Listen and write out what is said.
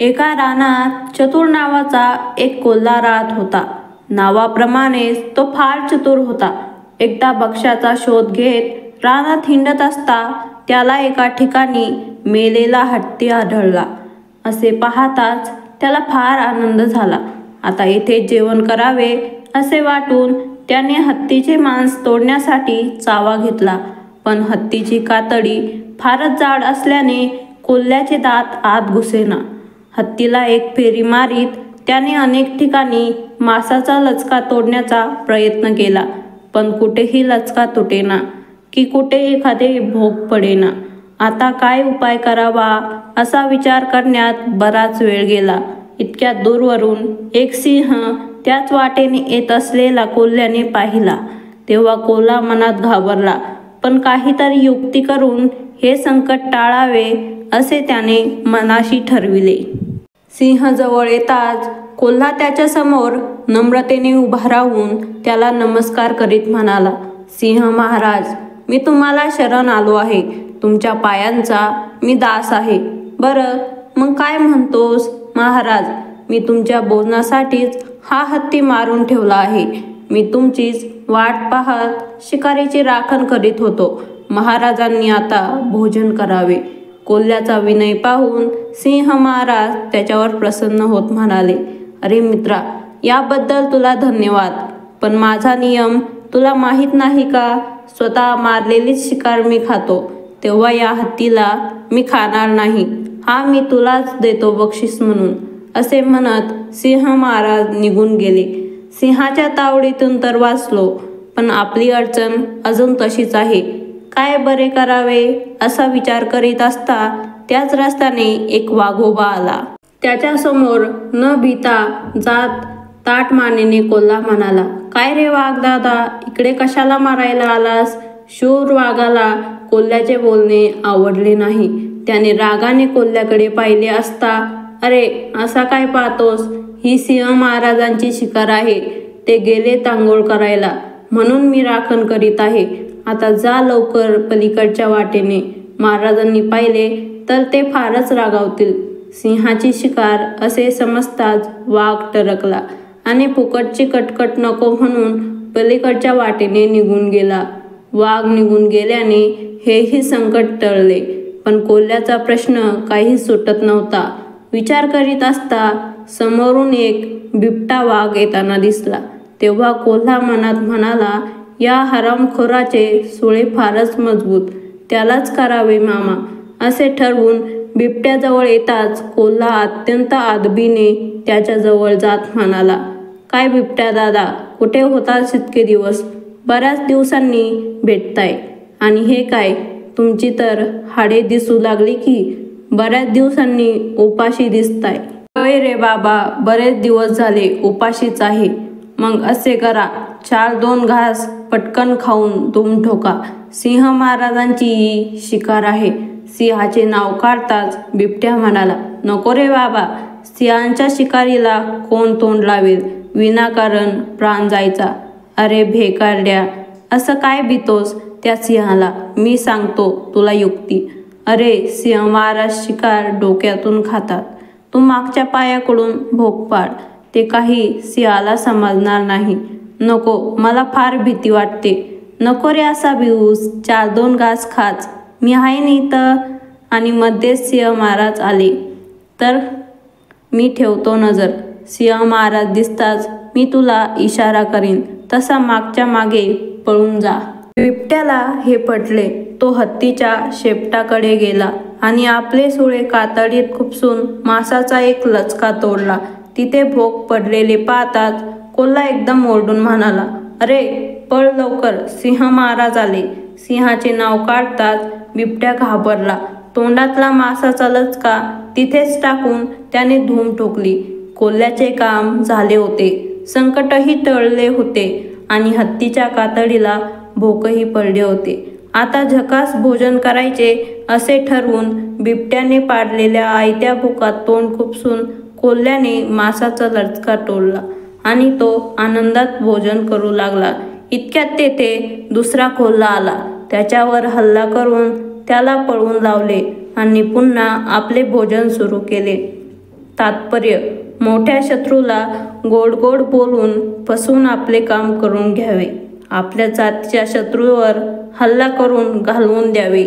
एका रानात चतुर नावाचा एक कोल्हा राहत होता. नावाप्रमाणेच तो फार चतुर होता. एकदा भक्ष्याचा शोध घेत रानात हिंडत असता त्याला एका ठिकाणी मेलेला हत्ती आढळला. असे पाहताच त्याला फार आनंद झाला. आता येथे जेवण करावे असे वाटून त्याने हत्तीचे मांस तोडण्यासाठी चावा घेतला. पण हत्तीची कातडी फारच जाड असल्याने कोल्ह्याचे दात आत घुसेना. हत्तीला एक फेरी मारीत त्याने अनेक ठिकाणी मांसाचा लचका तोडण्याचा प्रयत्न केला, पण कुठेही लचका तुटेना की कुठे एखादे भोक पडेना. आता काय उपाय करावा असा विचार करण्यात बराच वेळ गेला. इतक्यात दूरवरून एक सिंह त्याच वाटेने येत असलेला कोल्ह्याने पाहिला. तेव्हा कोल्हा मनात घाबरला, पण काहीतरी युक्ती करून हे संकट टाळावे असे त्याने मनाशी ठरविले. सिंह जवळ येताच कोल्हा त्याच्या समोर नम्रतेने उभा राहून त्याला नमस्कार करीत म्हणाला, सिंह महाराज, मी तुम्हाला शरण आलो आहे. तुमच्या पायांचा मी दास आहे. बरं, मग काय म्हणतोस महाराज? मी तुमच्या भोजनासाठीच हा हत्ती मारून ठेवला आहे. मी तुमचीच वाट पाहत शिकारीची राखण करीत होतो. महाराजांनी आता भोजन करावे. कोल्ह्याचा विनय पाहून सिंह महाराज त्याच्यावर प्रसन्न होत म्हणाले, अरे मित्रा, याबद्दल तुला धन्यवाद. पण माझा नियम तुला माहीत नाही का? स्वतः मारलेलीच शिकार मी खातो. तेव्हा या हत्तीला मी खाणार नाही. हा मी तुलाच देतो बक्षीस म्हणून. असे म्हणत सिंह महाराज निघून गेले. सिंहाच्या तावडीतून तर वाचलो, पण आपली अडचण अजून तशीच आहे. काय बरे करावे असा विचार करीत असता त्याच रस्त्याने एक वाघोबा आला. त्याच्या समोर न भीता जात ताट मानेने कोल्हा म्हणाला, काय रे वाघ दादा, इकडे कशाला मारायला आलास? शूर वाघाला कोल्ह्याचे बोलणे आवडले नाही. त्याने रागाने कोल्ह्याकडे पाहिले असता, अरे असा काय पाहतोस? ही सिंह महाराजांची शिकार आहे. ते गेले तांगोळ करायला, म्हणून मी राखण करीत आहे. आता जा लवकर पलीकडच्या वाटेने. महाराजांनी पाहिले तर ते फारच रागावतील. सिंहाची शिकार असे समजताच वाघ टरकला आणि फुकटची कटकट नको म्हणून पलीकडच्या वाटेने निघून गेला. वाघ निघून गेल्याने हेही संकट टळले, पण कोल्ह्याचा प्रश्न काही सुटत नव्हता. विचार करीत असता समोरून एक बिबटा वाघ येताना दिसला. तेव्हा कोल्हा मनात म्हणाला, या हरामखोराचे सुळे फारच मजबूत, त्यालाच करावे मामा. असे ठरवून बिबट्याजवळ येताच कोल्हा अत्यंत आदबीने त्याच्याजवळ जात म्हणाला, काय बिबट्या दादा, कुठे होतास इतके दिवस? बऱ्याच दिवसांनी भेटताय. आणि हे काय, तुमची तर हाडे दिसू लागली की? बऱ्याच दिवसांनी उपाशी दिसताय. होय रे बाबा, बरेच दिवस झाले उपाशीच आहे. मग असे करा, 4-2 घास पटकन खाऊन धूम ठोका. सिंह महाराजांची ही शिकार आहे. सिंहाचे नाव काढताच बिबट्या म्हणाला, नको रे बाबा, सिंहाच्या शिकारीला कोण तोंड लावेल? विनाकारण प्राण जायचा. अरे भेकारड्या, असं काय भीतोस त्या सिंहाला? मी सांगतो तुला युक्ती. अरे सिंह महाराज शिकार डोक्यातून खातात. तू मागच्या पायाकडून भोक पाड, ते काही सिंहाला समजणार नाही. नको, मला फार भीती वाटते. नको रे असा भिऊस, 4-2 घास खाच, मी आहे नाही तर. आणि मध्येच सिंह महाराज आले तर मी ठेवतो नजर. सिंह महाराज दिसताच मी तुला इशारा करीन, तसा मागच्या मागे पळून जा. बिबट्याला हे पटले. तो हत्तीच्या शेपटाकडे गेला आणि आपले सुळे कातडीत खुपसून मांसाचा एक लचका तोडला. तिथे भोक पडलेले पाहताच कोल्हा एकदम ओरडून म्हणाला, अरे पळ लवकर, सिंह महाराज आले. सिंहाचे नाव काढताच बिबट्या घाबरला. तोंडातला मांसाचा लचका तिथेच टाकून त्याने धूम ठोकली. कोल्ह्याचे काम झाले होते. संकटही टळले होते आणि हत्तीच्या कातडीला भोकही पडले होते. आता झकास भोजन करायचे असे ठरवून बिबट्याने पाडलेल्या आयत्या भोकात तोंड खुपसून कोल्ह्याने मांसाचा लचका तोडला आणि तो आनंदात भोजन करू लागला. इतक्यात तेथे दुसरा कोल्हा आला. त्याच्यावर हल्ला करून त्याला पळवून लावले आणि पुन्हा आपले भोजन सुरू केले. तात्पर्य: मोठ्या शत्रूला गोड गोड बोलून फसवून आपले काम करून घ्यावे. आपल्या जातीच्या शत्रूवर हल्ला करून घालवून द्यावे.